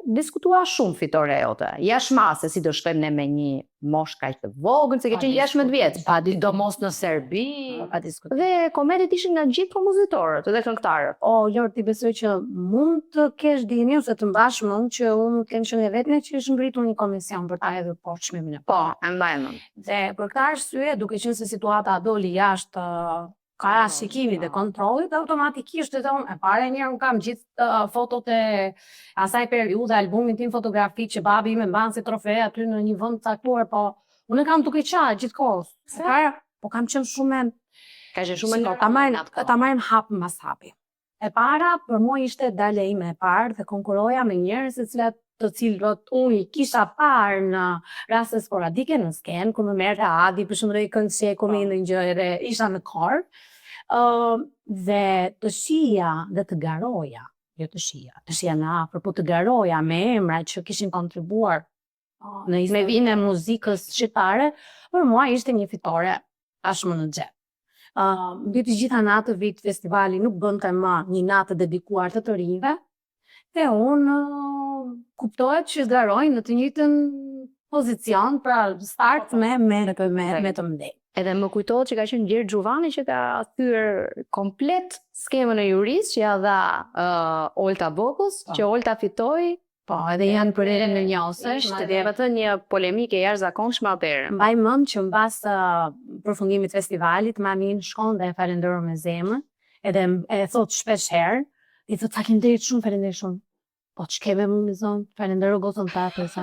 diskutua shumë fitore jote. Jashtë si do shkojmë ne me një moshë kaq të vogël, se ke qenë 16 vjeç. Sidomos në Serbi, Dhe komentet ishin nga gjithë kompozitorët dhe këngëtarët. Lor, ti besoj që mund të kesh dini ose të mbash mend që unë kem qenë vetëm që është ngritur një komision për ta hedhur poshtë çmimin e parë. E mbaj mend. Dhe për këtë arsye, duke qenë se situata doli jashtë parashikimit dhe kontrollit, automatikisht e para njërë unë kam gjithë fotot e asaj periudhe, albumin tim fotografik që babi im e mban si trofe aty në një vend caktuar, po unë kam duke qarë gjithkohës. Po kam qenë shumë Ka qenë shumë ta marrim hap mbas hapi. E para për mua ishte dalja ime e parë dhe konkuroja me njerëz të cilët unë i kisha parë në raste sporadike në skenë, ku më merrte Adi, për shembull i këngë Shekumi në një gjë edhe isha në kor. Dhe të shija dhe të garoja, jo të shija në afër, po të garoja me emra që kishin kontribuar në historinë e muzikës shqiptare, për mua ishte një fitore tashmë në xhep. Mbi të gjitha natë vit festivali nuk bënte më një natë dedikuar të rinjve, dhe unë kuptohet që zgarojnë në të njëjtën pozicion, pra start me të mëdhenj. Edhe më kujtohet që ka qenë Gjergj Xhuvani që ka thyer komplet skemën e juris që ja dha Olta Bokës, që Olta fitoi. Po, edhe janë përrejnë në njësësht. Dhe të një polemike jashtëzakonshme atëherë. Mbaj mend që mbas përfundimit festivalit, mamin shkon dhe e falenderoj me zemër, edhe e thot shpesh herë, i thot faleminderit shumë. Po ç'keve më zonë, falenderoj gotën tatë, sa.